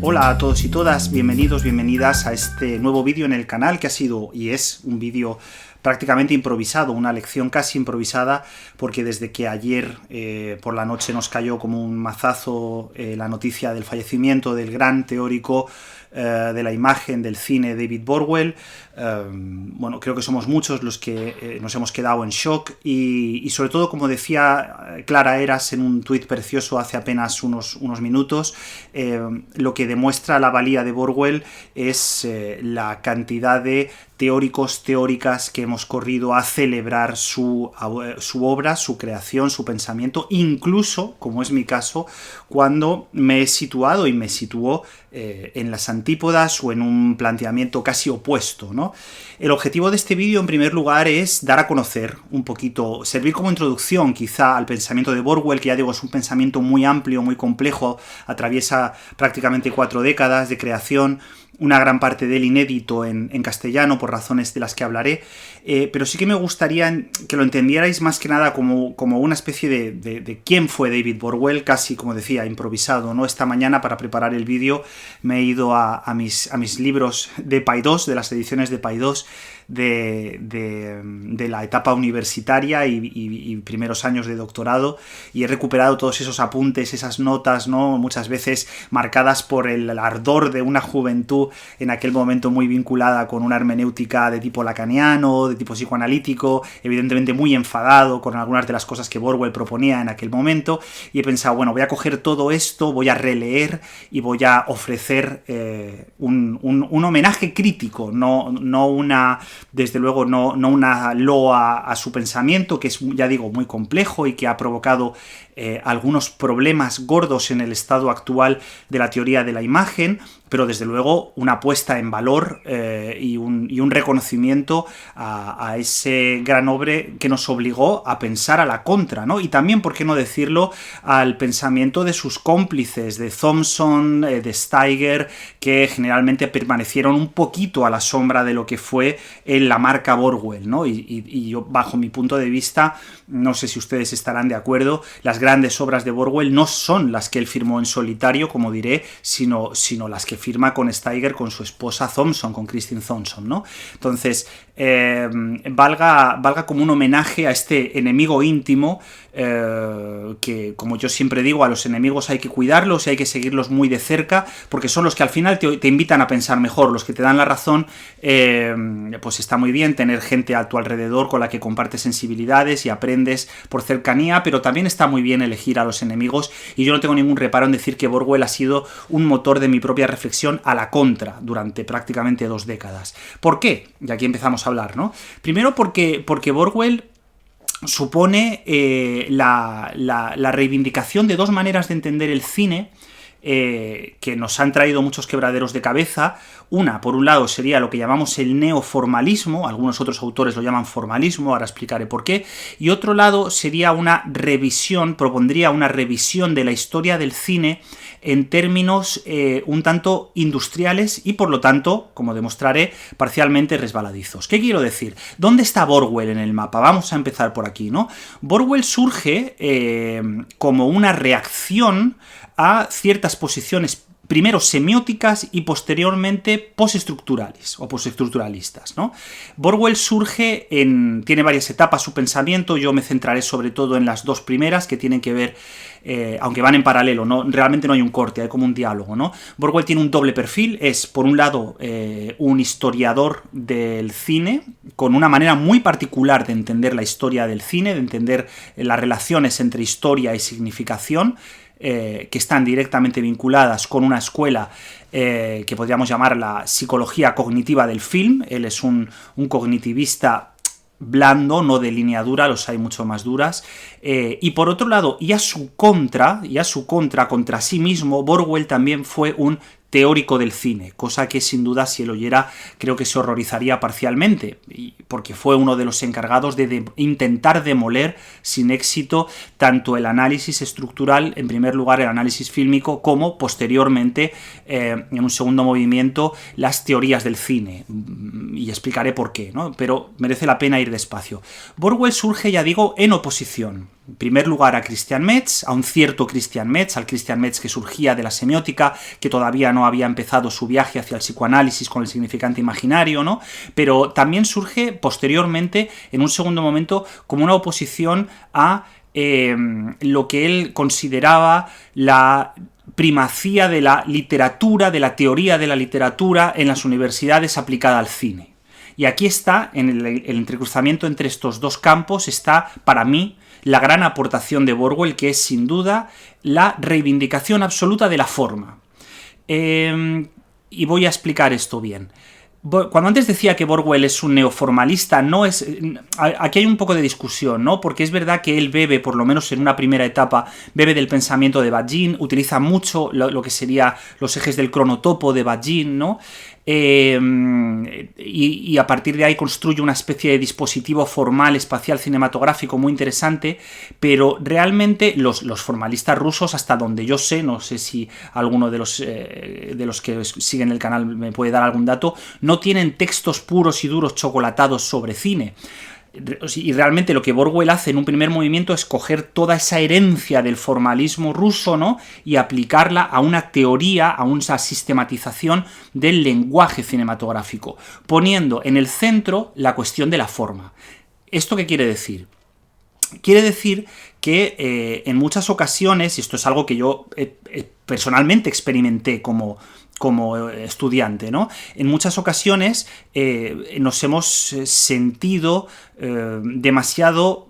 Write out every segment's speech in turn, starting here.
Hola a todos y todas, bienvenidos, bienvenidas a este nuevo vídeo en el canal que ha sido y es un vídeo prácticamente improvisado, una lección casi improvisada, porque desde que ayer por la noche nos cayó como un mazazo la noticia del fallecimiento del gran teórico de la imagen del cine David Borwell, bueno, creo que somos muchos los que nos hemos quedado en shock y sobre todo, como decía Clara Heras en un tuit precioso hace apenas unos minutos, lo que demuestra la valía de Borwell es la cantidad de teóricos, teóricas que hemos corrido a celebrar su obra, su creación, su pensamiento, incluso, como es mi caso, cuando me he situado y me situó en las antípodas o en un planteamiento casi opuesto, ¿no? El objetivo de este vídeo, en primer lugar, es dar a conocer un poquito, servir como introducción quizá al pensamiento de Borwell, que ya digo, es un pensamiento muy amplio, muy complejo, atraviesa prácticamente 4 décadas de creación, una gran parte del inédito en castellano, por razones de las que hablaré, pero sí que me gustaría que lo entendierais más que nada como una especie de quién fue David Borwell, casi, como decía, improvisado, ¿no? Esta mañana, para preparar el vídeo, me he ido a mis libros de Paidós, de las ediciones de Paidós, de la etapa universitaria y primeros años de doctorado, y he recuperado todos esos apuntes, esas notas, ¿no? Muchas veces marcadas por el ardor de una juventud en aquel momento muy vinculada con una hermenéutica de tipo lacaniano, de tipo psicoanalítico, evidentemente muy enfadado con algunas de las cosas que Borwell proponía en aquel momento, y he pensado, bueno, voy a coger todo esto, voy a releer y voy a ofrecer un homenaje crítico, no una, desde luego, no una loa a su pensamiento, que es, ya digo, muy complejo y que ha provocado algunos problemas gordos en el estado actual de la teoría de la imagen, pero desde luego una puesta en valor y un reconocimiento a ese gran hombre que nos obligó a pensar a la contra, ¿no? Y también, por qué no decirlo, al pensamiento de sus cómplices, de Thompson, de Steiger, que generalmente permanecieron un poquito a la sombra de lo que fue en la marca Borwell, ¿no? Y yo, bajo mi punto de vista, no sé si ustedes estarán de acuerdo, las grandes obras de Borwell no son las que él firmó en solitario, como diré, sino las que firma con Steiger, con su esposa Thompson, con Kristin Thompson, ¿no? Entonces, valga como un homenaje a este enemigo íntimo, que, como yo siempre digo, a los enemigos hay que cuidarlos y hay que seguirlos muy de cerca, porque son los que al final te invitan a pensar mejor, los que te dan la razón. Pues está muy bien tener gente a tu alrededor con la que compartes sensibilidades y aprendes por cercanía, pero también está muy bien elegir a los enemigos, y yo no tengo ningún reparo en decir que Borwell ha sido un motor de mi propia reflexión a la contra durante prácticamente 2 décadas. ¿Por qué? Y aquí empezamos a hablar, ¿no? Primero porque Borwell supone la reivindicación de 2 maneras de entender el cine que nos han traído muchos quebraderos de cabeza. Una, por un lado, sería lo que llamamos el neoformalismo, algunos otros autores lo llaman formalismo, ahora explicaré por qué, y otro lado sería una revisión, propondría una revisión de la historia del cine en términos un tanto industriales y, por lo tanto, como demostraré, parcialmente resbaladizos. ¿Qué quiero decir? ¿Dónde está Borwell en el mapa? Vamos a empezar por aquí, ¿no? Borwell surge como una reacción a ciertas posiciones, primero semióticas y posteriormente postestructurales o postestructuralistas, ¿no? Borwell surge tiene varias etapas su pensamiento, yo me centraré sobre todo en las 2 primeras, que tienen que ver, aunque van en paralelo, ¿no? Realmente no hay un corte, hay como un diálogo, ¿no? Borwell tiene un doble perfil, es por un lado un historiador del cine, con una manera muy particular de entender la historia del cine, de entender las relaciones entre historia y significación, que están directamente vinculadas con una escuela que podríamos llamar la psicología cognitiva del film. Él es un cognitivista blando, no de línea dura, los hay mucho más duras, y por otro lado, y a su contra, contra sí mismo, Borwell también fue un teórico del cine, cosa que sin duda, si él oyera, creo que se horrorizaría parcialmente, porque fue uno de los encargados de intentar demoler sin éxito tanto el análisis estructural, en primer lugar el análisis fílmico, como posteriormente, en un segundo movimiento, las teorías del cine. y explicaré por qué, ¿no? Pero merece la pena ir despacio. Borwell surge, ya digo, en oposición. En primer lugar a Christian Metz, a un cierto Christian Metz, al Christian Metz que surgía de la semiótica, que todavía no había empezado su viaje hacia el psicoanálisis con el significante imaginario, ¿no? Pero también surge posteriormente, en un segundo momento, como una oposición a lo que él consideraba la primacía de la literatura, de la teoría de la literatura en las universidades aplicada al cine. Y aquí está, en el entrecruzamiento entre estos dos campos, está, para mí, la gran aportación de Borwell, que es, sin duda, la reivindicación absoluta de la forma. Y voy a explicar esto bien. Cuando antes decía que Borwell es un neoformalista, no es. Aquí hay un poco de discusión, ¿no? Porque es verdad que él bebe, por lo menos en una primera etapa, bebe del pensamiento de Bajin, utiliza mucho lo que sería los ejes del cronotopo de Bajin, ¿no? Y a partir de ahí construye una especie de dispositivo formal espacial cinematográfico muy interesante, pero realmente los formalistas rusos, hasta donde yo sé, no sé si alguno de los que siguen el canal me puede dar algún dato, no tienen textos puros y duros chocolatados sobre cine. Y realmente lo que Borwell hace en un primer movimiento es coger toda esa herencia del formalismo ruso, ¿no? Y aplicarla a una teoría, a una sistematización del lenguaje cinematográfico, poniendo en el centro la cuestión de la forma. ¿Esto qué quiere decir? Quiere decir que en muchas ocasiones, y esto es algo que yo personalmente experimenté como estudiante, ¿no? En muchas ocasiones nos hemos sentido demasiado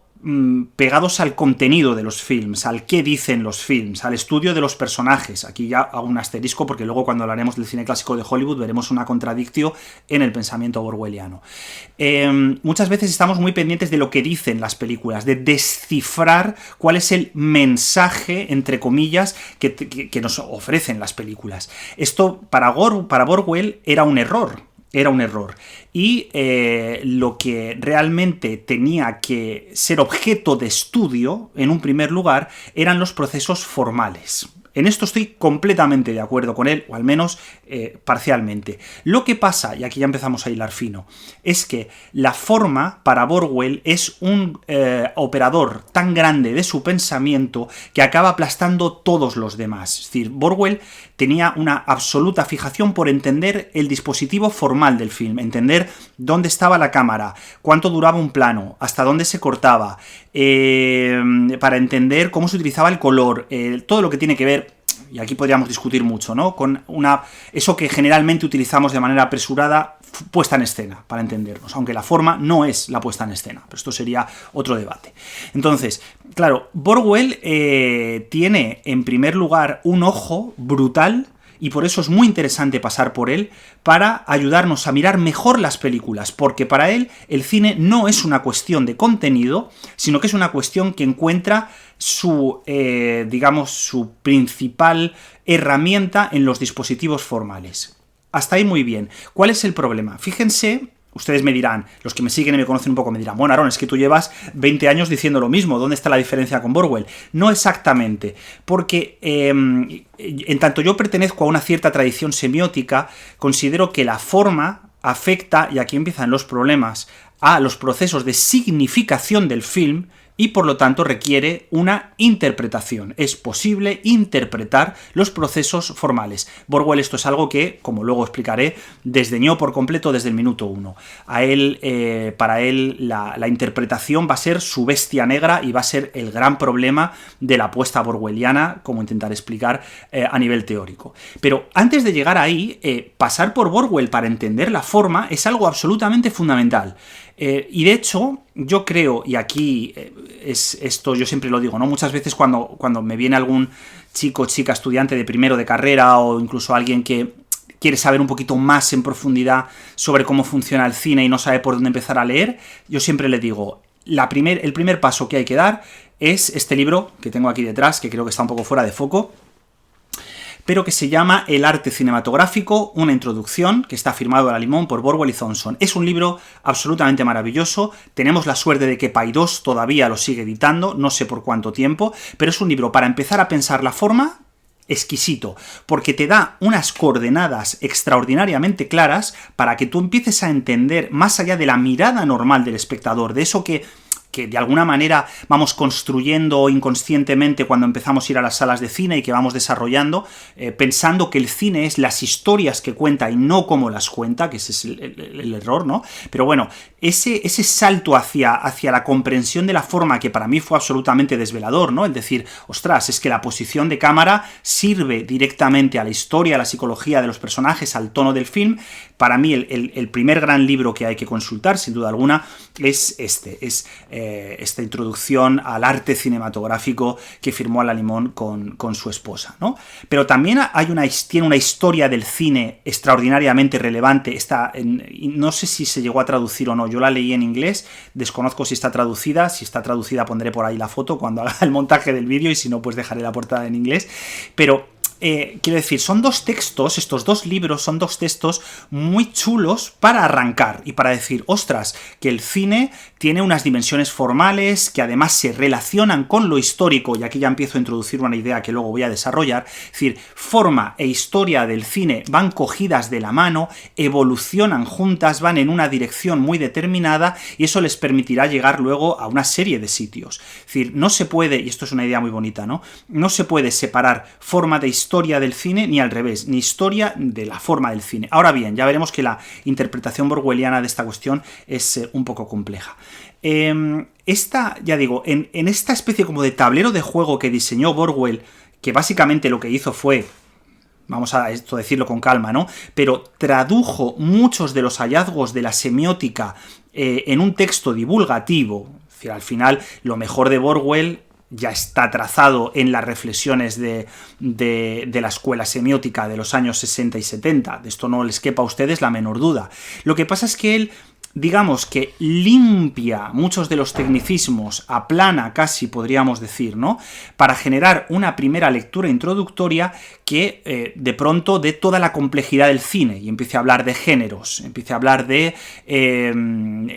pegados al contenido de los films, al qué dicen los films, al estudio de los personajes. Aquí ya hago un asterisco porque luego cuando hablaremos del cine clásico de Hollywood veremos una contradicción en el pensamiento borwelliano. Muchas veces estamos muy pendientes de lo que dicen las películas, de descifrar cuál es el mensaje, entre comillas, que nos ofrecen las películas. Esto para Borwell era un error. Y lo que realmente tenía que ser objeto de estudio, en un primer lugar, eran los procesos formales. En esto estoy completamente de acuerdo con él, o al menos parcialmente. Lo que pasa, y aquí ya empezamos a hilar fino, es que la forma para Borwell es un operador tan grande de su pensamiento que acaba aplastando todos los demás. Es decir, Borwell tenía una absoluta fijación por entender el dispositivo formal del film, entender dónde estaba la cámara, cuánto duraba un plano, hasta dónde se cortaba, para entender cómo se utilizaba el color, todo lo que tiene que ver, y aquí podríamos discutir mucho, ¿no? Con eso que generalmente utilizamos de manera apresurada, puesta en escena, para entendernos, aunque la forma no es la puesta en escena, pero esto sería otro debate. Entonces, claro, Borwell tiene en primer lugar un ojo brutal, y por eso es muy interesante pasar por él, para ayudarnos a mirar mejor las películas, porque para él el cine no es una cuestión de contenido, sino que es una cuestión que encuentra su principal herramienta en los dispositivos formales. Hasta ahí muy bien. ¿Cuál es el problema? Fíjense, ustedes me dirán, los que me siguen y me conocen un poco me dirán, bueno, Aaron, es que tú llevas 20 años diciendo lo mismo, ¿dónde está la diferencia con Borwell? No exactamente, porque en tanto yo pertenezco a una cierta tradición semiótica, considero que la forma afecta, y aquí empiezan los problemas, a los procesos de significación del film, y por lo tanto requiere una interpretación. Es posible interpretar los procesos formales. Borwell esto es algo que, como luego explicaré, desdeñó por completo desde el minuto 1. Para él la interpretación va a ser su bestia negra y va a ser el gran problema de la apuesta borwelliana, como intentaré explicar a nivel teórico. Pero antes de llegar ahí, pasar por Borwell para entender la forma es algo absolutamente fundamental. Y de hecho, yo creo, y aquí es esto, yo siempre lo digo, ¿no? Muchas veces cuando me viene algún chico o chica estudiante de primero de carrera, o incluso alguien que quiere saber un poquito más en profundidad sobre cómo funciona el cine y no sabe por dónde empezar a leer, yo siempre le digo, el primer paso que hay que dar es este libro que tengo aquí detrás, que creo que está un poco fuera de foco, pero que se llama El arte cinematográfico, una introducción, que está firmado a la limón por Borwell y Thompson. Es un libro absolutamente maravilloso, tenemos la suerte de que Paidós todavía lo sigue editando, no sé por cuánto tiempo, pero es un libro para empezar a pensar la forma exquisito, porque te da unas coordenadas extraordinariamente claras para que tú empieces a entender, más allá de la mirada normal del espectador, de eso que de alguna manera vamos construyendo inconscientemente cuando empezamos a ir a las salas de cine y que vamos desarrollando, pensando que el cine es las historias que cuenta y no cómo las cuenta, que ese es el error, ¿no? Pero bueno, ese salto hacia la comprensión de la forma, que para mí fue absolutamente desvelador, ¿no? El decir, ostras, es que la posición de cámara sirve directamente a la historia, a la psicología de los personajes, al tono del film. Para mí el primer gran libro que hay que consultar, sin duda alguna, es esta introducción al arte cinematográfico que firmó Alain Limón con su esposa, ¿no? Pero también tiene una historia del cine extraordinariamente relevante. No sé si se llegó a traducir o no, yo la leí en inglés, desconozco si está traducida pondré por ahí la foto cuando haga el montaje del vídeo, y si no, pues dejaré la portada en inglés, pero quiero decir, son dos textos, estos dos libros son dos textos muy chulos para arrancar y para decir, ostras, que el cine tiene unas dimensiones formales que además se relacionan con lo histórico, y aquí ya empiezo a introducir una idea que luego voy a desarrollar. Es decir, forma e historia del cine van cogidas de la mano, evolucionan juntas, van en una dirección muy determinada, y eso les permitirá llegar luego a una serie de sitios. Es decir, no se puede, y esto es una idea muy bonita, ¿no? No se puede separar forma de historia del cine, ni al revés, ni historia de la forma del cine. Ahora bien, ya veremos que la interpretación borwelliana de esta cuestión es un poco compleja. Ya digo, en esta especie como de tablero de juego que diseñó Borwell, que básicamente lo que hizo fue, vamos a decirlo con calma, ¿no?, pero tradujo muchos de los hallazgos de la semiótica en un texto divulgativo. Es decir, al final, lo mejor de Borwell ya está trazado en las reflexiones de la escuela semiótica de los años 60 y 70. De esto no les quepa a ustedes la menor duda. Lo que pasa es que él, digamos que limpia muchos de los tecnicismos, aplana casi, podríamos decir, ¿no?, para generar una primera lectura introductoria que de pronto dé toda la complejidad del cine y empiece a hablar de géneros, empiece a hablar de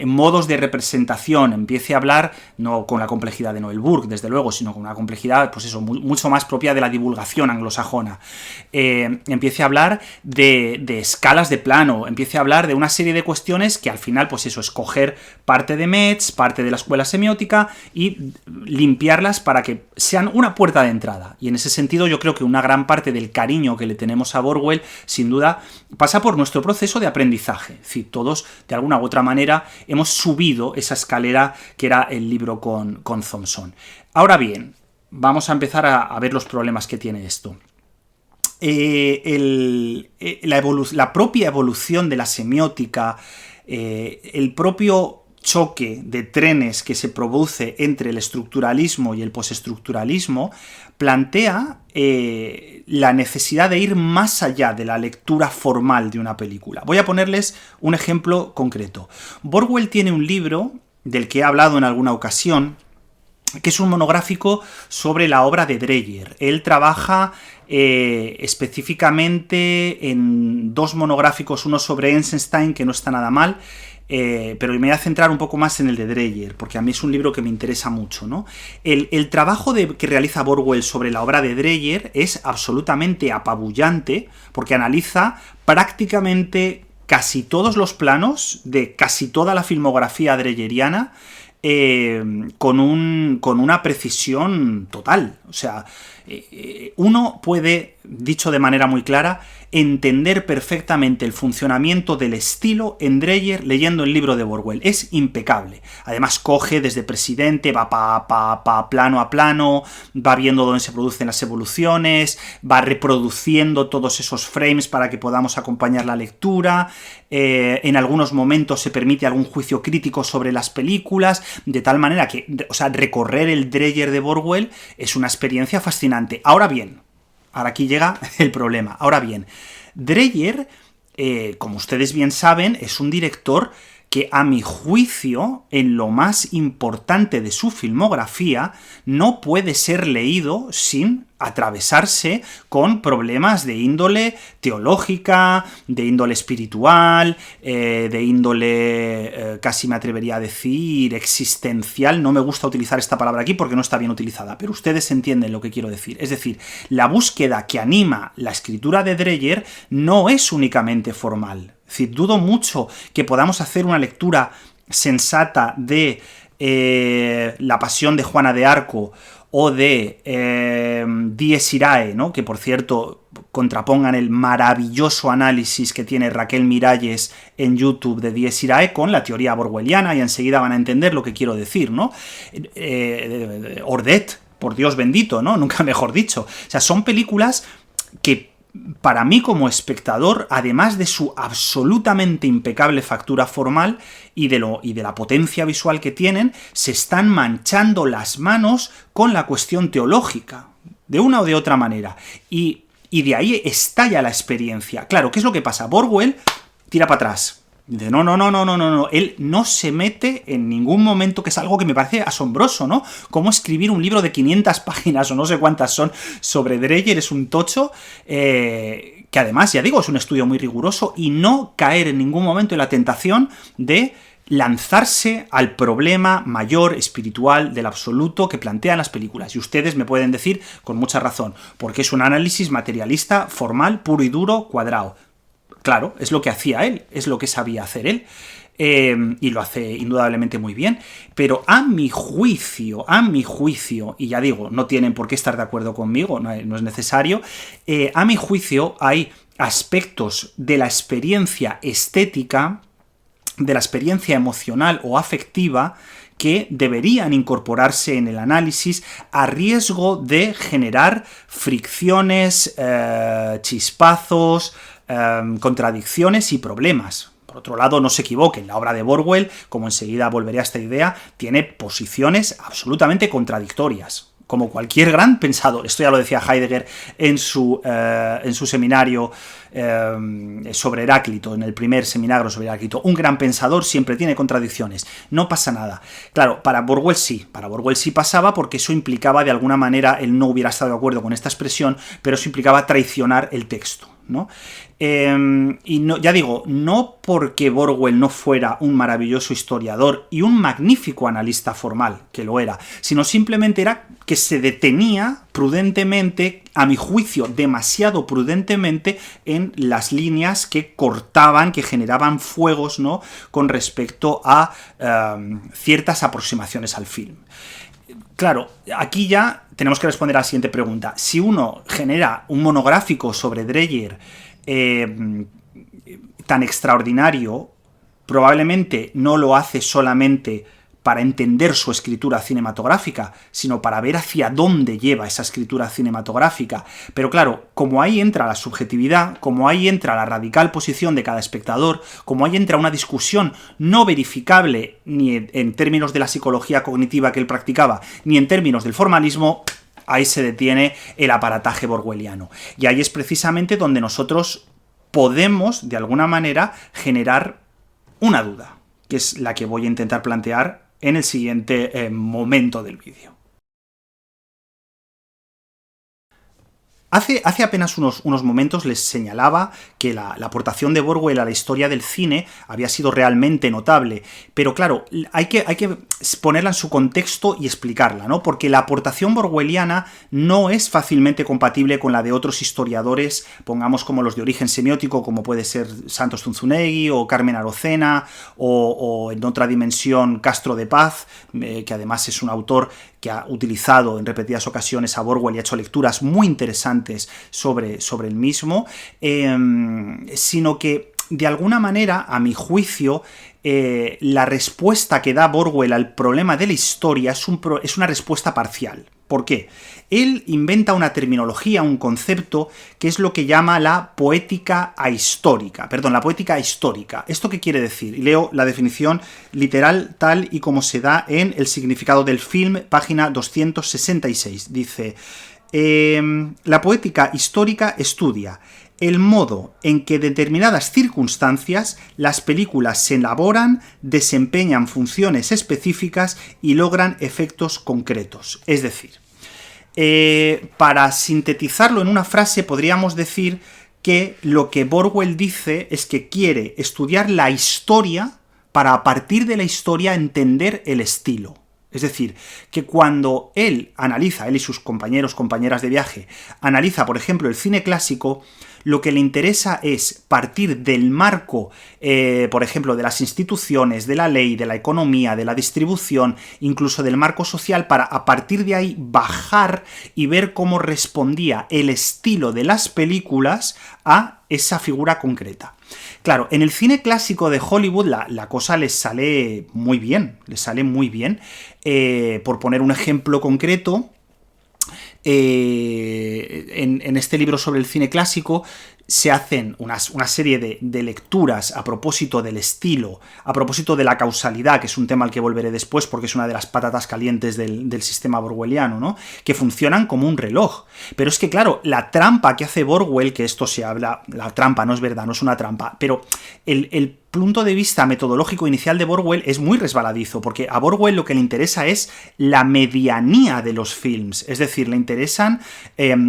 modos de representación, empiece a hablar, no con la complejidad de Noel Burke, desde luego, sino con una complejidad, pues eso, mucho más propia de la divulgación anglosajona. Empiece a hablar de escalas de plano, empiece a hablar de una serie de cuestiones que al final, pues eso, escoger parte de Metz, parte de la escuela semiótica y limpiarlas para que sean una puerta de entrada. Y en ese sentido yo creo que una gran parte del cariño que le tenemos a Borwell, sin duda, pasa por nuestro proceso de aprendizaje. Es decir, todos, de alguna u otra manera, hemos subido esa escalera que era el libro con Thompson. Ahora bien, vamos a empezar a ver los problemas que tiene esto. La propia evolución de la semiótica, el propio choque de trenes que se produce entre el estructuralismo y el postestructuralismo plantea la necesidad de ir más allá de la lectura formal de una película. Voy a ponerles un ejemplo concreto. Borwell tiene un libro del que he hablado en alguna ocasión, que es un monográfico sobre la obra de Dreyer. Él trabaja específicamente en dos monográficos, uno sobre Eisenstein, que no está nada mal, pero me voy a centrar un poco más en el de Dreyer, porque a mí es un libro que me interesa mucho, ¿no? El trabajo que realiza Borwell sobre la obra de Dreyer es absolutamente apabullante, porque analiza prácticamente casi todos los planos de casi toda la filmografía dreyeriana, con una precisión total. O sea, uno puede, dicho de manera muy clara, entender perfectamente el funcionamiento del estilo en Dreyer leyendo el libro de Borwell. Es impecable. Además coge desde Presidente, va plano a plano, va viendo dónde se producen las evoluciones, va reproduciendo todos esos frames para que podamos acompañar la lectura. En algunos momentos se permite algún juicio crítico sobre las películas, de tal manera que, o sea, recorrer el Dreyer de Borwell es una experiencia fascinante. Ahora bien, ahora aquí llega el problema. Ahora bien, Dreyer, como ustedes bien saben, es un director que a mi juicio, en lo más importante de su filmografía, no puede ser leído sin atravesarse con problemas de índole teológica, de índole espiritual, de índole, casi me atrevería a decir, existencial. No me gusta utilizar esta palabra aquí porque no está bien utilizada, pero ustedes entienden lo que quiero decir. Es decir, la búsqueda que anima la escritura de Dreyer no es únicamente formal. Es decir, dudo mucho que podamos hacer una lectura sensata de La Pasión de Juana de Arco o de Dies Irae, ¿no? Que por cierto contrapongan el maravilloso análisis que tiene Raquel Miralles en YouTube de Dies Irae con la teoría borwelliana, y enseguida van a entender lo que quiero decir, ¿no? Ordet, por Dios bendito, ¿no? Nunca mejor dicho. O sea, son películas que para mí como espectador, además de su absolutamente impecable factura formal y de la potencia visual que tienen, se están manchando las manos con la cuestión teológica, de una o de otra manera. Y de ahí estalla la experiencia. Claro, ¿qué es lo que pasa? Borwell tira para atrás. Dice, no, él no se mete en ningún momento, que es algo que me parece asombroso, ¿no? Cómo escribir un libro de 500 páginas o no sé cuántas son sobre Dreyer es un tocho, que además, ya digo, es un estudio muy riguroso, y no caer en ningún momento en la tentación de lanzarse al problema mayor espiritual del absoluto que plantean las películas. Y ustedes me pueden decir con mucha razón, porque es un análisis materialista, formal, puro y duro, cuadrado. Claro, es lo que hacía él, es lo que sabía hacer él, y lo hace indudablemente muy bien, pero a mi juicio, y ya digo, no tienen por qué estar de acuerdo conmigo, no es necesario, a mi juicio hay aspectos de la experiencia estética, de la experiencia emocional o afectiva, que deberían incorporarse en el análisis a riesgo de generar fricciones, chispazos, contradicciones y problemas. Por otro lado, no se equivoquen, la obra de Borwell, como enseguida volveré a esta idea, tiene posiciones absolutamente contradictorias, como cualquier gran pensador. Esto ya lo decía Heidegger en su seminario sobre Heráclito, en el primer seminario sobre Heráclito. Un gran pensador siempre tiene contradicciones, no pasa nada. Claro, para Borwell sí pasaba, porque eso implicaba, de alguna manera, él no hubiera estado de acuerdo con esta expresión, pero eso implicaba traicionar el texto, ¿no? Y no, ya digo, no porque Borwell no fuera un maravilloso historiador y un magnífico analista formal, que lo era, sino simplemente era que se detenía prudentemente, a mi juicio demasiado prudentemente, en las líneas que cortaban, que generaban fuegos, ¿no?, con respecto a ciertas aproximaciones al film. Claro, aquí ya tenemos que responder a la siguiente pregunta. Si uno genera un monográfico sobre Dreyer tan extraordinario, probablemente no lo hace solamente para entender su escritura cinematográfica, sino para ver hacia dónde lleva esa escritura cinematográfica. Pero claro, como ahí entra la subjetividad, como ahí entra la radical posición de cada espectador, como ahí entra una discusión no verificable ni en términos de la psicología cognitiva que él practicaba, ni en términos del formalismo, ahí se detiene el aparataje borwelliano. Y ahí es precisamente donde nosotros podemos, de alguna manera, generar una duda, que es la que voy a intentar plantear en el siguiente momento del vídeo. Hace apenas unos momentos les señalaba que la aportación de Borwell a la historia del cine había sido realmente notable, pero claro, hay que ponerla en su contexto y explicarla, ¿no? Porque la aportación borwelliana no es fácilmente compatible con la de otros historiadores, pongamos como los de origen semiótico, como puede ser Santos Zunzunegui o Carmen Arocena, o en otra dimensión Castro de Paz, que además es un autor que ha utilizado en repetidas ocasiones a Borwell y ha hecho lecturas muy interesantes sobre el mismo, sino que, de alguna manera, a mi juicio, la respuesta que da Borwell al problema de la historia es una respuesta parcial. ¿Por qué? Él inventa una terminología, un concepto, que es lo que llama la poética ahistórica. Perdón, la poética histórica. ¿Esto qué quiere decir? Y leo la definición literal tal y como se da en El significado del film, página 266. Dice: la poética histórica estudia el modo en que determinadas circunstancias las películas se elaboran, desempeñan funciones específicas y logran efectos concretos. Es decir, para sintetizarlo en una frase podríamos decir que lo que Borwell dice es que quiere estudiar la historia para a partir de la historia entender el estilo. Es decir, que cuando él y sus compañeras de viaje, analiza, por ejemplo, el cine clásico, lo que le interesa es partir del marco, por ejemplo, de las instituciones, de la ley, de la economía, de la distribución, incluso del marco social, para a partir de ahí bajar y ver cómo respondía el estilo de las películas a esa figura concreta. Claro, en el cine clásico de Hollywood la cosa les sale muy bien, por poner un ejemplo concreto, en este libro sobre el cine clásico se hacen una serie de lecturas a propósito del estilo, a propósito de la causalidad, que es un tema al que volveré después porque es una de las patatas calientes del sistema borwelliano, ¿no? Que funcionan como un reloj. Pero es que, claro, la trampa que hace Borwell, que esto se habla, la trampa no es verdad, no es una trampa, pero el punto de vista metodológico inicial de Borwell es muy resbaladizo, porque a Borwell lo que le interesa es la medianía de los films, es decir, le interesan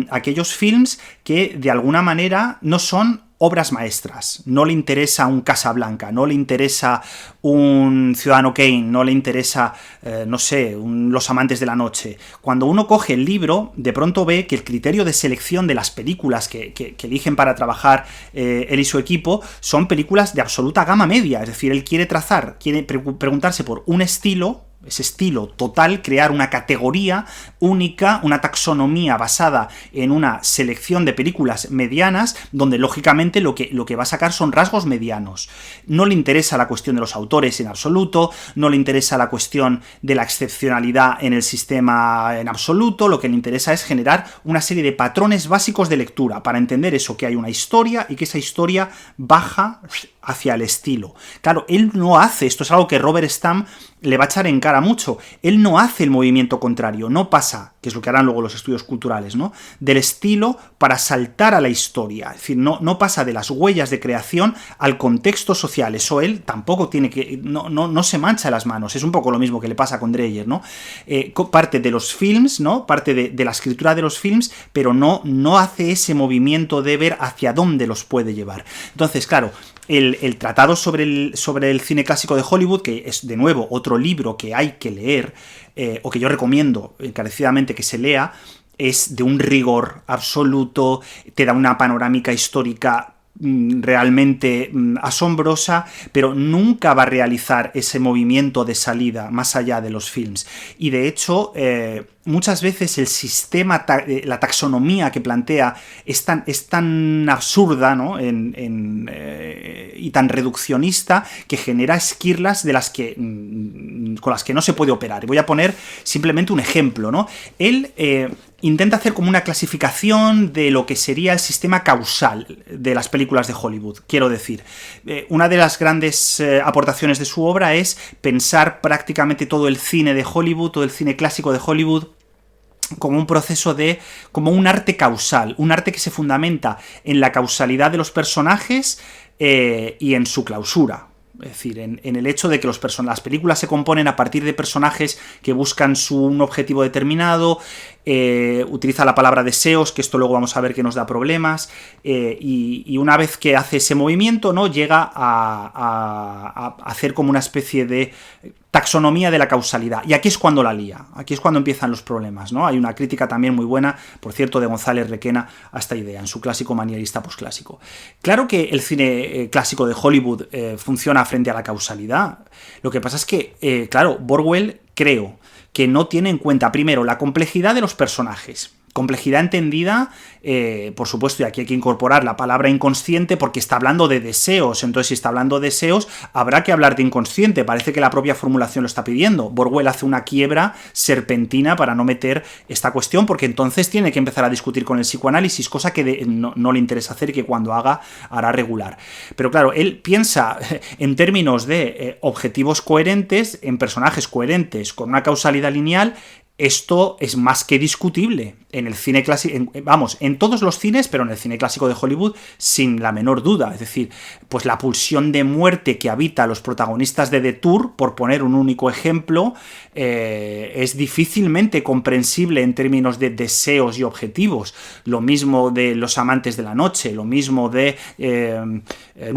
aquellos films que de alguna manera no son obras maestras. No le interesa un Casablanca, no le interesa un Ciudadano Kane, no le interesa, Los amantes de la noche. Cuando uno coge el libro, de pronto ve que el criterio de selección de las películas que eligen para trabajar él y su equipo son películas de absoluta gama media. Es decir, él quiere preguntarse por un estilo, ese estilo total, crear una categoría única, una taxonomía basada en una selección de películas medianas, donde lógicamente lo que va a sacar son rasgos medianos. No le interesa la cuestión de los autores en absoluto, no le interesa la cuestión de la excepcionalidad en el sistema en absoluto, lo que le interesa es generar una serie de patrones básicos de lectura para entender eso, que hay una historia y que esa historia baja hacia el estilo. Claro, él no hace, esto es algo que Robert Stam le va a echar en cara mucho, él no hace el movimiento contrario, no pasa, que es lo que harán luego los estudios culturales, ¿no?, del estilo para saltar a la historia, es decir, no pasa de las huellas de creación al contexto social, eso él tampoco tiene que, no se mancha las manos, es un poco lo mismo que le pasa con Dreyer, ¿no? Parte de los films, ¿no?, parte de la escritura de los films, pero no hace ese movimiento de ver hacia dónde los puede llevar. Entonces, claro, el tratado sobre el cine clásico de Hollywood, que es de nuevo otro libro que hay que leer, o que yo recomiendo encarecidamente que se lea, es de un rigor absoluto, te da una panorámica histórica realmente asombrosa, pero nunca va a realizar ese movimiento de salida más allá de los films. Y de hecho, muchas veces el sistema, la taxonomía que plantea es tan absurda, ¿no?, y tan reduccionista, que genera esquirlas con las que no se puede operar. Y voy a poner simplemente un ejemplo, ¿no? Él intenta hacer como una clasificación de lo que sería el sistema causal de las películas de Hollywood. Quiero decir, una de las grandes aportaciones de su obra es pensar prácticamente todo el cine de Hollywood, todo el cine clásico de Hollywood, como un proceso como un arte causal, un arte que se fundamenta en la causalidad de los personajes y en su clausura. Es decir, en el hecho de que las películas se componen a partir de personajes que buscan un objetivo determinado, utiliza la palabra deseos, que esto luego vamos a ver que nos da problemas, y una vez que hace ese movimiento, ¿no?, llega a hacer como una especie de taxonomía de la causalidad. Y aquí es cuando la lía, aquí es cuando empiezan los problemas, ¿no? Hay una crítica también muy buena, por cierto, de González Requena a esta idea, en su clásico manierista posclásico. Claro que el cine clásico de Hollywood funciona frente a la causalidad. Lo que pasa es que, claro, Borwell, creo que no tiene en cuenta, primero, la complejidad de los personajes. Complejidad entendida, por supuesto, y aquí hay que incorporar la palabra inconsciente porque está hablando de deseos. Entonces, si está hablando de deseos, habrá que hablar de inconsciente. Parece que la propia formulación lo está pidiendo. Borwell hace una quiebra serpentina para no meter esta cuestión, porque entonces tiene que empezar a discutir con el psicoanálisis, cosa que no le interesa hacer y que cuando hará regular. Pero claro, él piensa en términos de objetivos coherentes, en personajes coherentes, con una causalidad lineal, Esto es más que discutible en el cine clásico, vamos, en todos los cines, pero en el cine clásico de Hollywood sin la menor duda. Es decir, pues la pulsión de muerte que habita a los protagonistas de The Tour, por poner un único ejemplo, es difícilmente comprensible en términos de deseos y objetivos. Lo mismo de Los amantes de la noche, lo mismo de En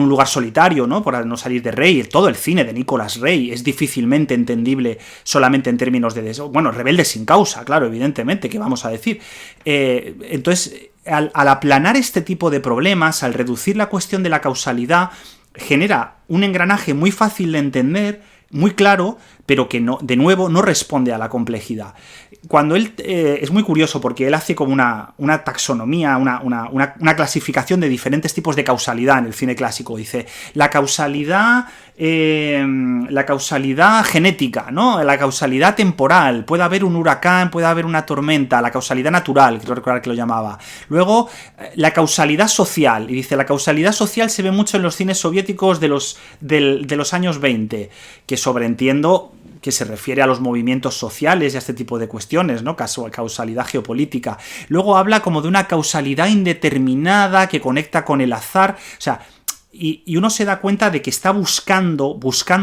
un lugar solitario, ¿no? Por no salir de Rey, todo el cine de Nicolas Ray es difícilmente entendible solamente en términos de deseo. Bueno, Rebelde sin causa, claro, evidentemente, ¿qué vamos a decir? Entonces, al aplanar este tipo de problemas, al reducir la cuestión de la causalidad, genera un engranaje muy fácil de entender, muy claro, pero que no, de nuevo no responde a la complejidad. Cuando él es muy curioso porque él hace como una taxonomía, una clasificación de diferentes tipos de causalidad en el cine clásico. Dice la causalidad genética, ¿no? La causalidad temporal, puede haber un huracán, puede haber una tormenta, la causalidad natural, quiero recordar que lo llamaba. Luego, la causalidad social, y dice la causalidad social se ve mucho en los cines soviéticos de los años 20, que sobreentiendo que se refiere a los movimientos sociales y a este tipo de cuestiones, ¿no? Causalidad geopolítica. Luego habla como de una causalidad indeterminada que conecta con el azar, o sea, y uno se da cuenta de que está buscando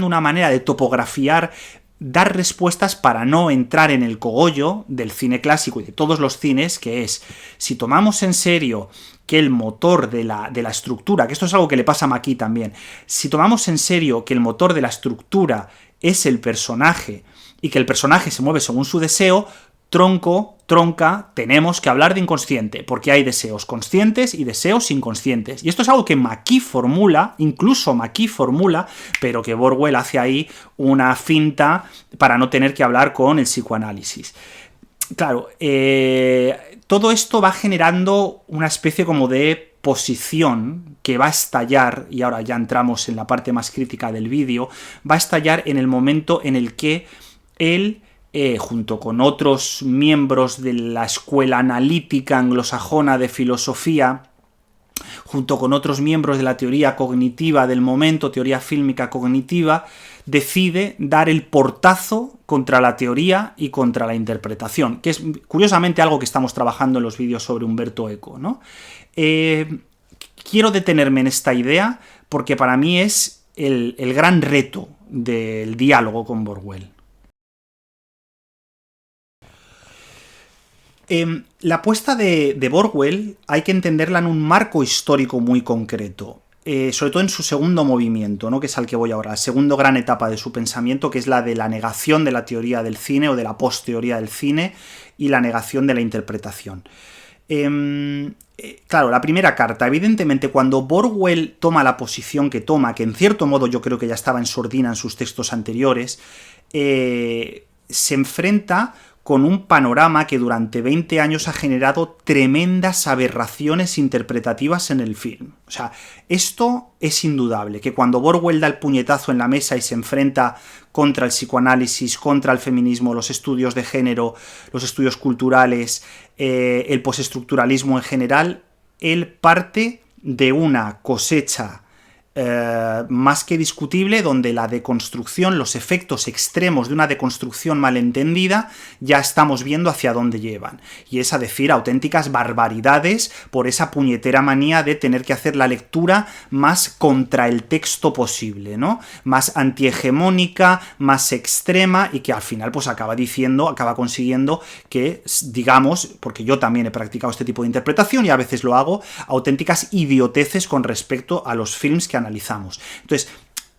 una manera de topografiar, dar respuestas para no entrar en el cogollo del cine clásico y de todos los cines, que es, si tomamos en serio que el motor de la estructura, que esto es algo que le pasa a Mackie también, si tomamos en serio que el motor de la estructura es el personaje y que el personaje se mueve según su deseo, tronca, tenemos que hablar de inconsciente, porque hay deseos conscientes y deseos inconscientes. Y esto es algo que Mackie formula, pero que Borwell hace ahí una finta para no tener que hablar con el psicoanálisis. Claro, todo esto va generando una especie como de posición que va a estallar, y ahora ya entramos en la parte más crítica del vídeo, va a estallar en el momento en el que él, junto con otros miembros de la escuela analítica anglosajona de filosofía, junto con otros miembros de la teoría cognitiva del momento, teoría fílmica cognitiva, decide dar el portazo contra la teoría y contra la interpretación, que es curiosamente algo que estamos trabajando en los vídeos sobre Umberto Eco, ¿no? Quiero detenerme en esta idea porque para mí es el gran reto del diálogo con Borwell. La apuesta de Borwell hay que entenderla en un marco histórico muy concreto, sobre todo en su segundo movimiento, ¿no? Que es al que voy ahora, la segunda gran etapa de su pensamiento, que es la de la negación de la teoría del cine o de la post-teoría del cine y la negación de la interpretación. Claro, la primera carta, evidentemente cuando Borwell toma la posición que toma, que en cierto modo yo creo que ya estaba en sordina en sus textos anteriores, se enfrenta con un panorama que durante 20 años ha generado tremendas aberraciones interpretativas en el film. O sea, esto es indudable, que cuando Borwell da el puñetazo en la mesa y se enfrenta contra el psicoanálisis, contra el feminismo, los estudios de género, los estudios culturales, el postestructuralismo en general, él parte de una cosecha más que discutible, donde la deconstrucción, los efectos extremos de una deconstrucción malentendida, ya estamos viendo hacia dónde llevan. Y es a decir, auténticas barbaridades por esa puñetera manía de tener que hacer la lectura más contra el texto posible, ¿no? Más antihegemónica, más extrema, y que al final pues acaba consiguiendo que, digamos, porque yo también he practicado este tipo de interpretación y a veces lo hago, auténticas idioteces con respecto a los films que analizamos. Entonces,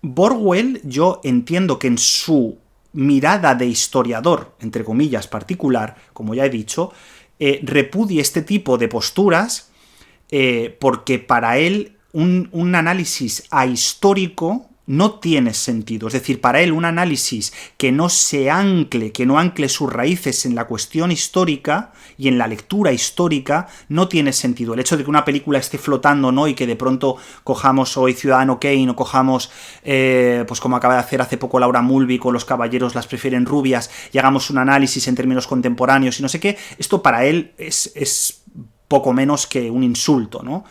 Borwell, yo entiendo que en su mirada de historiador, entre comillas, particular, como ya he dicho, repudie este tipo de posturas porque para él un análisis ahistórico no tiene sentido. Es decir, para él un análisis que no ancle sus raíces en la cuestión histórica y en la lectura histórica, no tiene sentido. El hecho de que una película esté flotando, ¿no? Y que de pronto cojamos hoy Ciudadano Kane o cojamos, pues como acaba de hacer hace poco Laura Mulvey con Los caballeros las prefieren rubias, y hagamos un análisis en términos contemporáneos y no sé qué, esto para él es poco menos que un insulto, ¿no?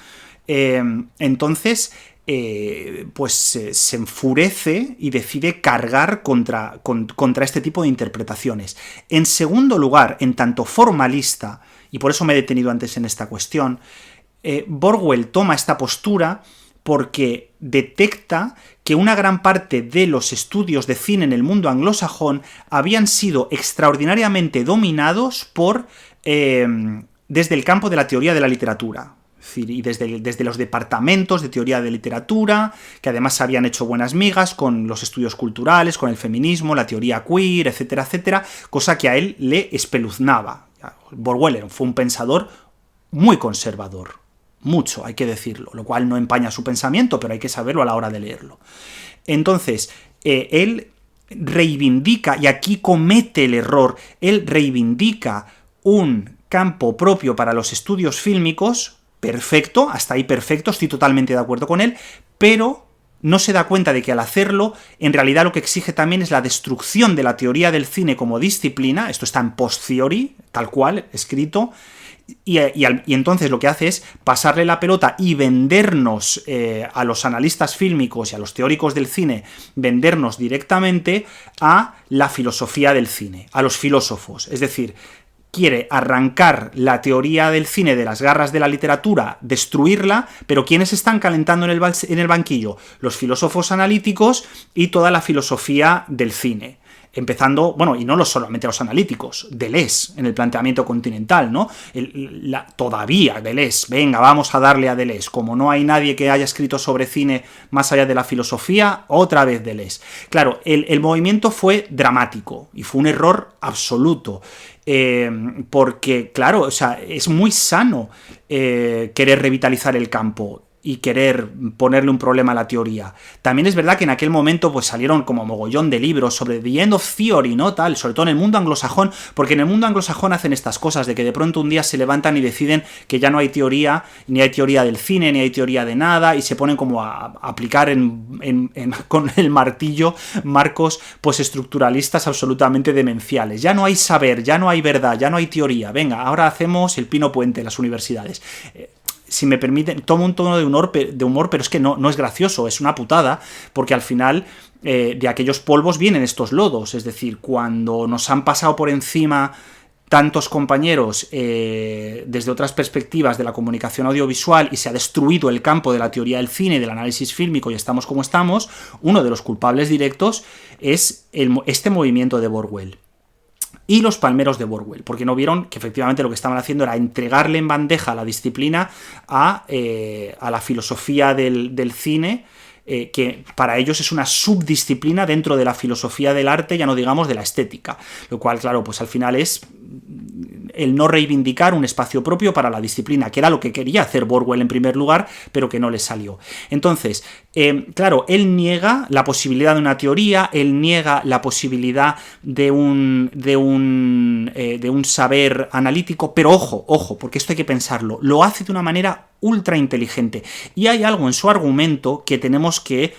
Entonces, se enfurece y decide cargar contra este tipo de interpretaciones. En segundo lugar, en tanto formalista, y por eso me he detenido antes en esta cuestión, Borwell toma esta postura porque detecta que una gran parte de los estudios de cine en el mundo anglosajón habían sido extraordinariamente dominados desde el campo de la teoría de la literatura. Y desde los departamentos de teoría de literatura, que además habían hecho buenas migas con los estudios culturales, con el feminismo, la teoría queer, etcétera, etcétera, cosa que a él le espeluznaba. Borwell fue un pensador muy conservador, mucho, hay que decirlo, lo cual no empaña su pensamiento, pero hay que saberlo a la hora de leerlo. Entonces, él reivindica, y aquí comete el error, él reivindica un campo propio para los estudios fílmicos. Perfecto, hasta ahí perfecto, estoy totalmente de acuerdo con él, pero no se da cuenta de que al hacerlo, en realidad lo que exige también es la destrucción de la teoría del cine como disciplina. Esto está en Post Theory, tal cual, escrito, y entonces lo que hace es pasarle la pelota y vendernos a los analistas fílmicos y a los teóricos del cine, vendernos directamente a la filosofía del cine, a los filósofos, es decir, quiere arrancar la teoría del cine de las garras de la literatura, destruirla, pero ¿quiénes están calentando en el banquillo? Los filósofos analíticos y toda la filosofía del cine. Empezando, bueno, y no solamente los analíticos, Deleuze en el planteamiento continental, ¿no? Todavía Deleuze, venga, vamos a darle a Deleuze. Como no hay nadie que haya escrito sobre cine más allá de la filosofía, otra vez Deleuze. Claro, el movimiento fue dramático y fue un error absoluto. Porque, claro, o sea, es muy sano querer revitalizar el campo y querer ponerle un problema a la teoría. También es verdad que en aquel momento pues salieron como mogollón de libros sobre The End of Theory, ¿no? Tal, sobre todo en el mundo anglosajón, porque en el mundo anglosajón hacen estas cosas, de que de pronto un día se levantan y deciden que ya no hay teoría, ni hay teoría del cine, ni hay teoría de nada, y se ponen como a aplicar con el martillo marcos pues estructuralistas absolutamente demenciales. Ya no hay saber, ya no hay verdad, ya no hay teoría. Venga, ahora hacemos el Pino Puente en las universidades. Si me permiten, tomo un tono de humor, pero es que no es gracioso, es una putada, porque al final de aquellos polvos vienen estos lodos. Es decir, cuando nos han pasado por encima tantos compañeros desde otras perspectivas de la comunicación audiovisual y se ha destruido el campo de la teoría del cine, del análisis fílmico y estamos como estamos, uno de los culpables directos es este movimiento de Borwell. Y los palmeros de Borwell, porque no vieron que efectivamente lo que estaban haciendo era entregarle en bandeja la disciplina a la filosofía del cine, que para ellos es una subdisciplina dentro de la filosofía del arte, ya no digamos de la estética, lo cual, claro, pues al final es el no reivindicar un espacio propio para la disciplina, que era lo que quería hacer Borwell en primer lugar, pero que no le salió. Entonces, claro, él niega la posibilidad de una teoría, él niega la posibilidad de un saber analítico, pero ojo, porque esto hay que pensarlo, lo hace de una manera ultra inteligente, y hay algo en su argumento que tenemos que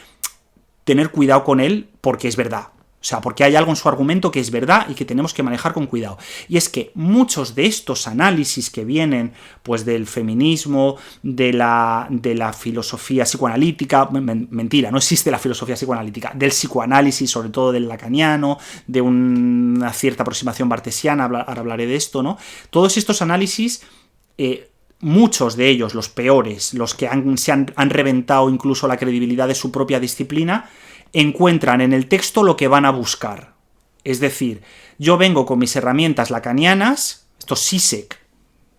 tener cuidado con él, porque es verdad. O sea, porque hay algo en su argumento que es verdad y que tenemos que manejar con cuidado. Y es que muchos de estos análisis que vienen pues del feminismo, de la filosofía psicoanalítica, mentira, no existe la filosofía psicoanalítica, del psicoanálisis, sobre todo del lacaniano, de una cierta aproximación bartesiana, ahora hablaré de esto, ¿no? Todos estos análisis, muchos de ellos, los peores, los que han reventado incluso la credibilidad de su propia disciplina, encuentran en el texto lo que van a buscar. Es decir, yo vengo con mis herramientas lacanianas, esto es Zizek,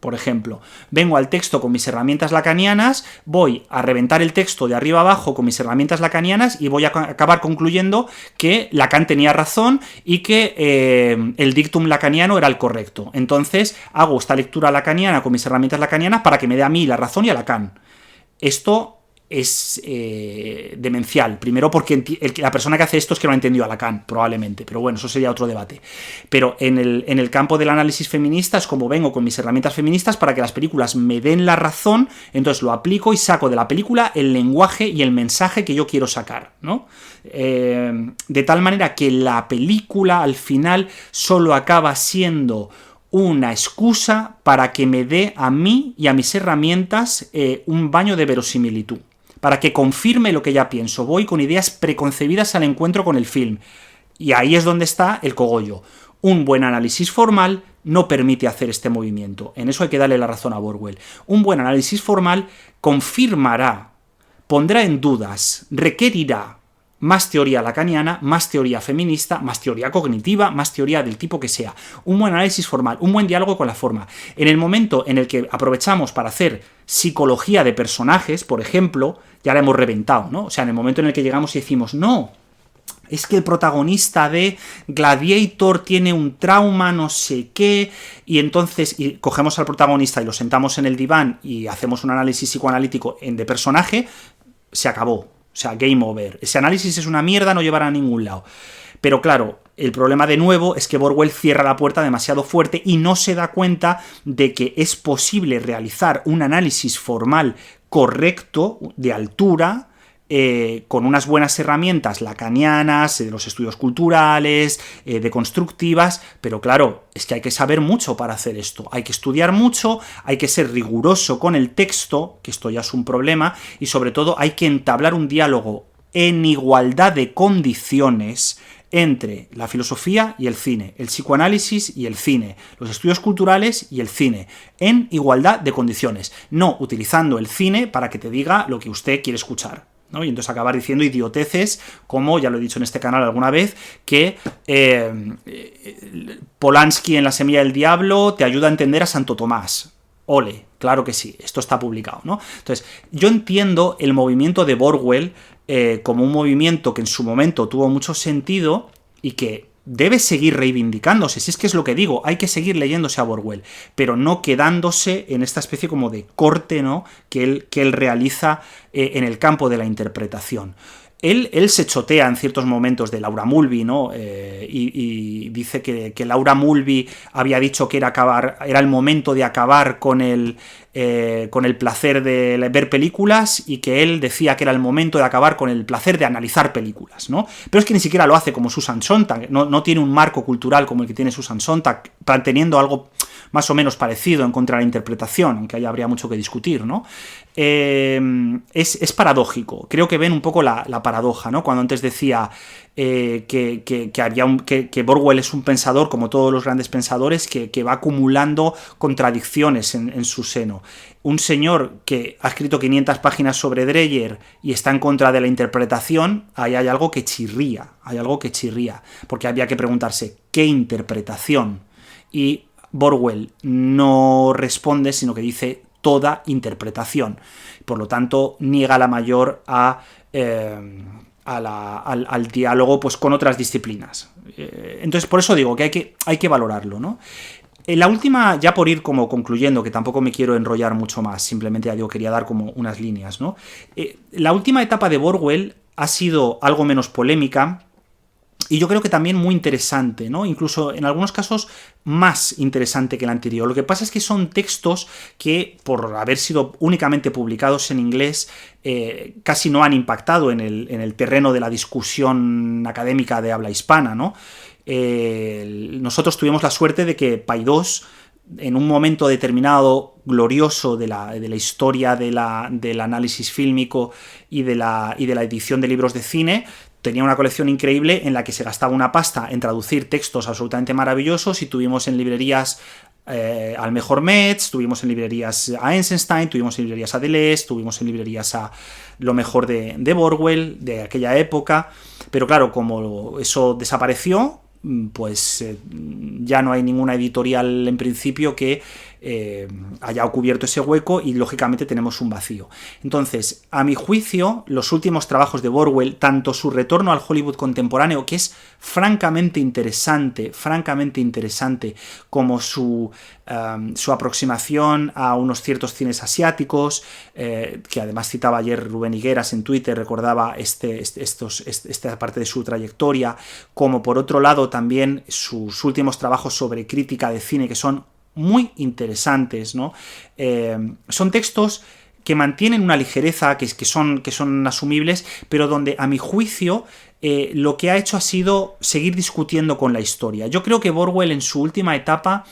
por ejemplo, vengo al texto con mis herramientas lacanianas, voy a reventar el texto de arriba abajo con mis herramientas lacanianas y voy a acabar concluyendo que Lacan tenía razón y que el dictum lacaniano era el correcto. Entonces hago esta lectura lacaniana con mis herramientas lacanianas para que me dé a mí la razón y a Lacan. Esto es demencial. Primero porque la persona que hace esto es que no ha entendido a Lacan, probablemente, pero bueno, eso sería otro debate. Pero en el campo del análisis feminista es como vengo con mis herramientas feministas para que las películas me den la razón, entonces lo aplico y saco de la película el lenguaje y el mensaje que yo quiero sacar, ¿no? De tal manera que la película al final solo acaba siendo una excusa para que me dé a mí y a mis herramientas un baño de verosimilitud, para que confirme lo que ya pienso. Voy con ideas preconcebidas al encuentro con el film. Y ahí es donde está el cogollo. Un buen análisis formal no permite hacer este movimiento. En eso hay que darle la razón a Borwell. Un buen análisis formal confirmará, pondrá en dudas, requerirá más teoría lacaniana, más teoría feminista, más teoría cognitiva, más teoría del tipo que sea. Un buen análisis formal, un buen diálogo con la forma. En el momento en el que aprovechamos para hacer psicología de personajes, por ejemplo, ya la hemos reventado, ¿no? O sea, en el momento en el que llegamos y decimos, no, es que el protagonista de Gladiator tiene un trauma, no sé qué, y entonces cogemos al protagonista y lo sentamos en el diván y hacemos un análisis psicoanalítico de personaje, se acabó. O sea, game over. Ese análisis es una mierda, no llevará a ningún lado. Pero claro, el problema de nuevo es que Borwell cierra la puerta demasiado fuerte y no se da cuenta de que es posible realizar un análisis formal correcto, de altura, con unas buenas herramientas lacanianas, de los estudios culturales, deconstructivas, pero claro, es que hay que saber mucho para hacer esto, hay que estudiar mucho, hay que ser riguroso con el texto, que esto ya es un problema, y sobre todo hay que entablar un diálogo en igualdad de condiciones entre la filosofía y el cine, el psicoanálisis y el cine, los estudios culturales y el cine, en igualdad de condiciones, no utilizando el cine para que te diga lo que usted quiere escuchar, ¿no? Y entonces acabar diciendo idioteces, como ya lo he dicho en este canal alguna vez, que Polanski en La semilla del diablo te ayuda a entender a Santo Tomás. Ole, claro que sí, esto está publicado, ¿no? Entonces, yo entiendo el movimiento de Borwell como un movimiento que en su momento tuvo mucho sentido y que debe seguir reivindicándose, si es que es lo que digo, hay que seguir leyéndose a Borwell, pero no quedándose en esta especie como de corte, ¿no?, que él realiza en el campo de la interpretación. Él se chotea en ciertos momentos de Laura Mulvey, ¿no? Y dice que Laura Mulvey había dicho que era el momento de acabar con el placer de ver películas, y que él decía que era el momento de acabar con el placer de analizar películas, ¿no? Pero es que ni siquiera lo hace como Susan Sontag, no tiene un marco cultural como el que tiene Susan Sontag, teniendo algo más o menos parecido en contra de la interpretación, aunque ahí habría mucho que discutir, ¿no? Es paradójico. Creo que ven un poco la paradoja, ¿no? Cuando antes decía que Borwell es un pensador, como todos los grandes pensadores, que va acumulando contradicciones en su seno. Un señor que ha escrito 500 páginas sobre Dreyer y está en contra de la interpretación, ahí hay algo que chirría, porque había que preguntarse, ¿qué interpretación? Y Borwell no responde, sino que dice toda interpretación. Por lo tanto, niega la mayor al diálogo, pues, con otras disciplinas. Entonces, por eso digo que hay que valorarlo, ¿no? La última, ya por ir como concluyendo, que tampoco me quiero enrollar mucho más, simplemente ya digo, quería dar como unas líneas, ¿no? La última etapa de Borwell ha sido algo menos polémica, y yo creo que también muy interesante, ¿no? Incluso en algunos casos más interesante que el anterior. Lo que pasa es que son textos que, por haber sido únicamente publicados en inglés, casi no han impactado en el terreno de la discusión académica de habla hispana, ¿no? Nosotros tuvimos la suerte de que Paidós, en un momento determinado glorioso de la historia del análisis fílmico y de la edición de libros de cine, tenía una colección increíble en la que se gastaba una pasta en traducir textos absolutamente maravillosos, y tuvimos en librerías al mejor Metz, tuvimos en librerías a Eisenstein, tuvimos en librerías a Deleuze, tuvimos en librerías a lo mejor de Borwell, de aquella época, pero claro, como eso desapareció, pues ya no hay ninguna editorial en principio que haya cubierto ese hueco, y lógicamente tenemos un vacío. Entonces, a mi juicio, los últimos trabajos de Borwell, tanto su retorno al Hollywood contemporáneo, que es francamente interesante, como su aproximación a unos ciertos cines asiáticos, que además citaba ayer Rubén Higueras en Twitter, recordaba esta parte de su trayectoria, como por otro lado también sus últimos trabajos sobre crítica de cine, que son muy interesantes, ¿no? Son textos que mantienen una ligereza, que son asumibles, pero donde, a mi juicio, lo que ha hecho ha sido seguir discutiendo con la historia. Yo creo que Borwell, en su última etapa,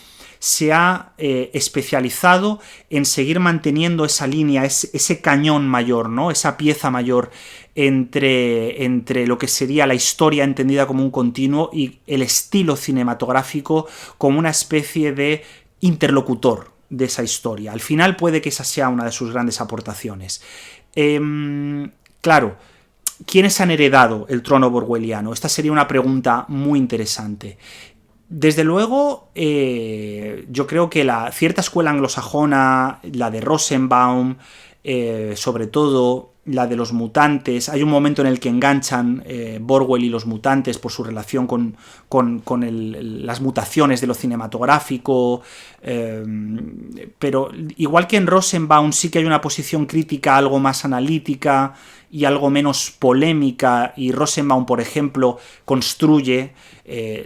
se ha especializado en seguir manteniendo esa línea, ese cañón mayor, ¿no? Esa pieza mayor entre lo que sería la historia entendida como un continuo y el estilo cinematográfico como una especie de interlocutor de esa historia. Al final puede que esa sea una de sus grandes aportaciones. Claro, ¿quiénes han heredado el trono borwelliano? Esta sería una pregunta muy interesante. Desde luego, yo creo que la cierta escuela anglosajona, la de Rosenbaum, sobre todo la de los mutantes, hay un momento en el que enganchan Borwell y los mutantes por su relación con las mutaciones de lo cinematográfico, pero igual que en Rosenbaum sí que hay una posición crítica algo más analítica y algo menos polémica, y Rosenbaum, por ejemplo, construye,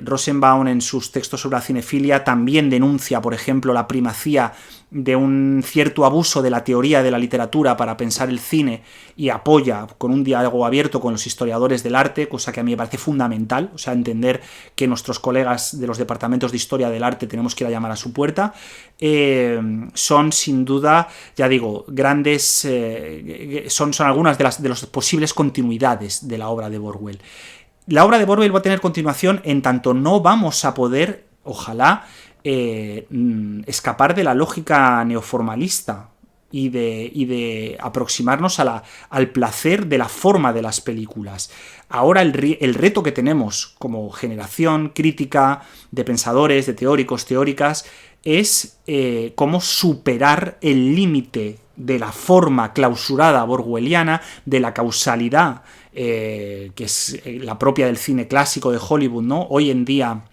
Rosenbaum en sus textos sobre la cinefilia también denuncia, por ejemplo, la primacía de un cierto abuso de la teoría de la literatura para pensar el cine, y apoya con un diálogo abierto con los historiadores del arte, cosa que a mí me parece fundamental, o sea, entender que nuestros colegas de los departamentos de historia del arte tenemos que ir a llamar a su puerta. Son sin duda, ya digo, grandes, son algunas de las posibles continuidades de la obra de Borwell. La obra de Borwell va a tener continuación en tanto no vamos a poder, ojalá, escapar de la lógica neoformalista y de aproximarnos al placer de la forma de las películas. Ahora el reto que tenemos como generación crítica de pensadores, de teóricos, teóricas, es cómo superar el límite de la forma clausurada borwelliana, de la causalidad, que es la propia del cine clásico de Hollywood, ¿no? Hoy en día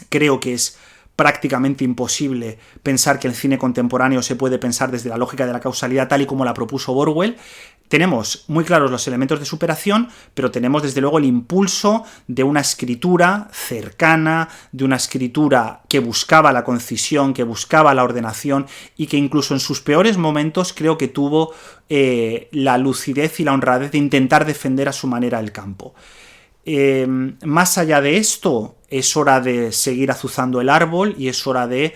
creo que es prácticamente imposible pensar que el cine contemporáneo se puede pensar desde la lógica de la causalidad tal y como la propuso Borwell. Tenemos muy claros los elementos de superación, pero tenemos desde luego el impulso de una escritura cercana, de una escritura que buscaba la concisión, que buscaba la ordenación y que incluso en sus peores momentos creo que tuvo la lucidez y la honradez de intentar defender a su manera el campo. Más allá de esto, es hora de seguir azuzando el árbol y es hora de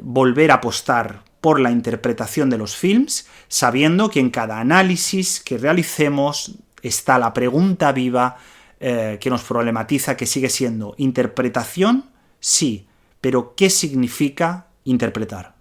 volver a apostar por la interpretación de los films, sabiendo que en cada análisis que realicemos está la pregunta viva que nos problematiza, que sigue siendo interpretación, sí, pero ¿qué significa interpretar?